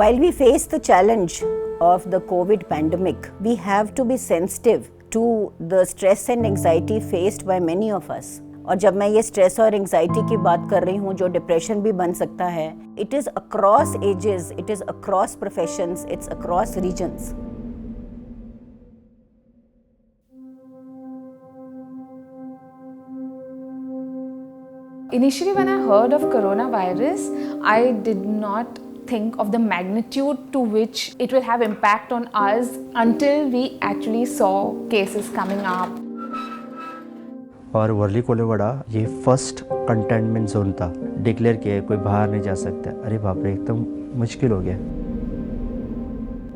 While we face the challenge of the COVID pandemic, we have to be sensitive to the stress and anxiety faced by many of us. और जब मैं ये stress और anxiety की बात कर रही हूँ जो डिप्रेशन भी बन सकता है, it is across ages, it is across professions, it's across regions. Initially, when I heard of coronavirus, I did not think of the magnitude to which it will have impact on us until we actually saw cases coming up. और वर्ली कोलीवाड़ा ये first containment zone था, declare किया, कोई बाहर नहीं जा सकता. अरे बाप रे, एकदम मुश्किल हो गया.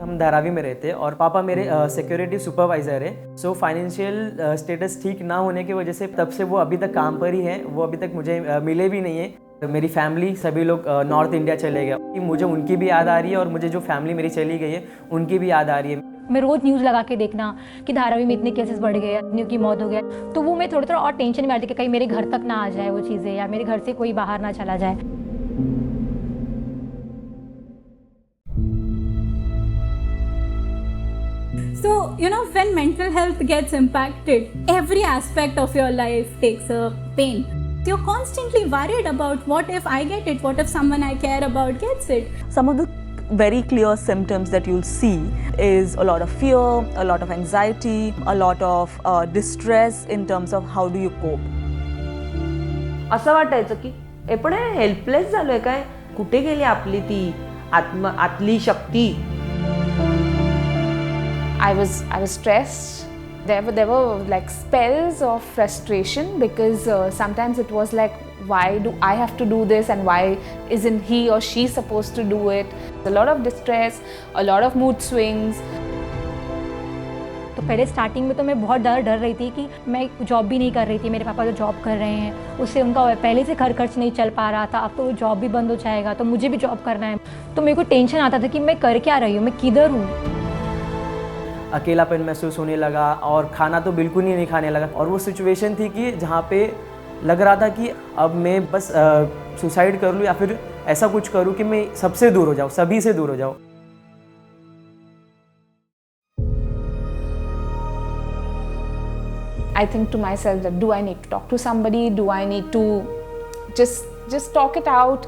हम धारावी में रहते हैं और पापा मेरे सिक्योरिटी सुपरवाइज़र है. सो फाइनेंशियल स्टेटस ठीक ना होने की वजह से तब से वो अभी तक काम पर ही हैं. वो अभी तक मुझे मिले भी नहीं है. मेरी फैमिली सभी लोग नॉर्थ इंडिया चले गए. मुझे उनकी भी याद आ रही है और मुझे जो फैमिली मेरी चली गई है उनकी भी याद आ रही है. मैं रोज़ न्यूज़ लगा के देखना कि धारावी में इतने केसेस बढ़ गए, इतनी की मौत हो गया, तो वो मैं थोड़ा और टेंशन में आती कि कहीं मेरे घर तक ना आ जाए वो चीज़ें, या मेरे घर से कोई बाहर ना चला जाए. So, when mental health gets impacted, every aspect of your life takes a pain. You're constantly worried about what if I get it, what if someone I care about gets it. Some of the very clear symptoms that you'll see is a lot of fear, a lot of anxiety, a lot of distress in terms of how do you cope. असं वाटायचं की एवढे helpless झालोय काय, कुठे गेली आपली ती आतली शक्ती. I was stressed. There were like spells of frustration because sometimes it was like, why do I have to do this and why isn't he or she supposed to do it? A lot of distress, a lot of mood swings. तो पहले starting में तो मैं बहुत डर रही थी कि मैं जॉब भी नहीं कर रही थी. मेरे पापा जो जॉब कर रहे हैं उससे उनका पहले से घर खर्च नहीं चल पा रहा था. अब तो वो जॉब भी बंद हो जाएगा तो मुझे भी जॉब करना है. तो मेरे को टेंशन आता था कि मैं कर क्या रही हूँ, मैं किधर हूँ. अकेलापन महसूस होने लगा और खाना तो बिल्कुल ही नहीं खाने लगा. और वो सिचुएशन थी कि जहाँ पे लग रहा था कि अब मैं बस सुसाइड कर लूँ या फिर ऐसा कुछ करूँ कि मैं सबसे दूर हो जाऊँ, सभी से दूर हो जाऊँ. I think to myself that do I need to talk to somebody? Do I need to just talk it out?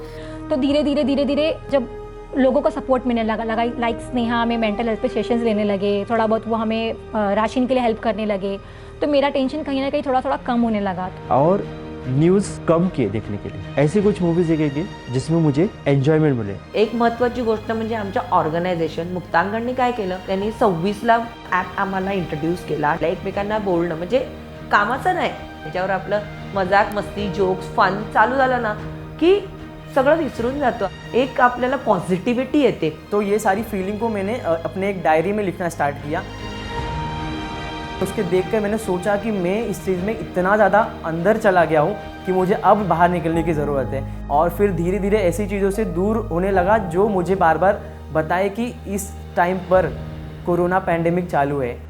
तो धीरे धीरे जब लोगों का सपोर्ट मिलने लगा लाइक स्नेहा हमें मेंटल हेल्थ पे सेशंस लेने लगे, थोड़ा बहुत वो हमें राशन के लिए हेल्प करने लगे, तो मेरा टेंशन कहीं ना कहीं थोड़ा कम होने लगा. और न्यूज़ कम किए देखने के लिए, ऐसी कुछ मूवीज देखेंगे जिसमें मुझे एन्जॉयमेंट मिले. एक महत्त्वाची गोष्ट म्हणजे आमच्या ऑर्गनायझेशन मुक्तांगणने काय केलं, त्यांनी 26ला ॲप आम्हाला इंट्रोड्यूस केला. एकमेकांना बोलणं म्हणजे कामाचं नाही, त्याच्यावर आपलं मजाक मस्ती जोक्स फन चालू झालं ना की सगळं विसरून जातो. एक आपल्याला पॉझिटिव्हिटी येते. तो ये सारी फीलिंग को मैंने अपने एक डायरी में लिखना स्टार्ट किया. उसके देख कर मैंने सोचा कि मैं इस चीज़ में इतना ज़्यादा अंदर चला गया हूँ कि मुझे अब बाहर निकलने की ज़रूरत है. और फिर धीरे धीरे ऐसी चीज़ों से दूर होने लगा जो मुझे बार बार बताए कि इस टाइम पर कोरोना पैंडेमिक चालू है.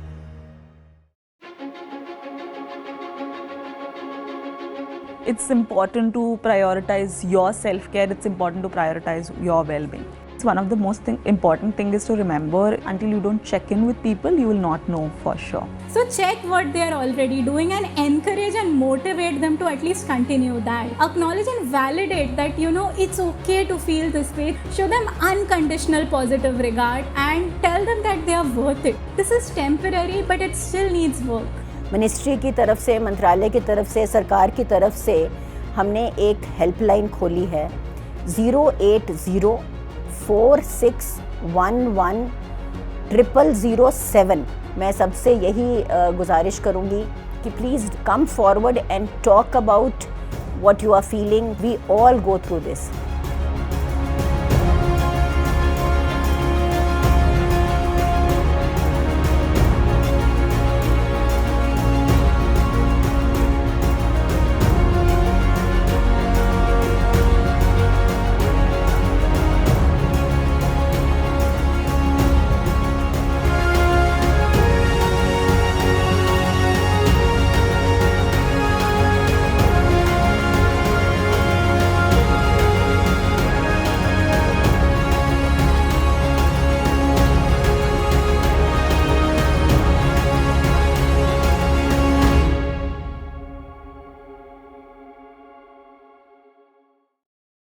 It's important to prioritize your self-care. It's important to prioritize your well-being. It's one of the most important thing is to remember, until you don't check in with people, you will not know for sure. So check what they are already doing and encourage and motivate them to at least continue that. Acknowledge and validate that, it's okay to feel this way. Show them unconditional positive regard and tell them that they are worth it. This is temporary, but it still needs work. Ministry की तरफ से, मंत्रालय की तरफ से, सरकार की तरफ से हमने एक हेल्पलाइन खोली है 08046110007. मैं सबसे यही गुजारिश करूँगी कि please come forward and talk about what you are feeling. We all go through this.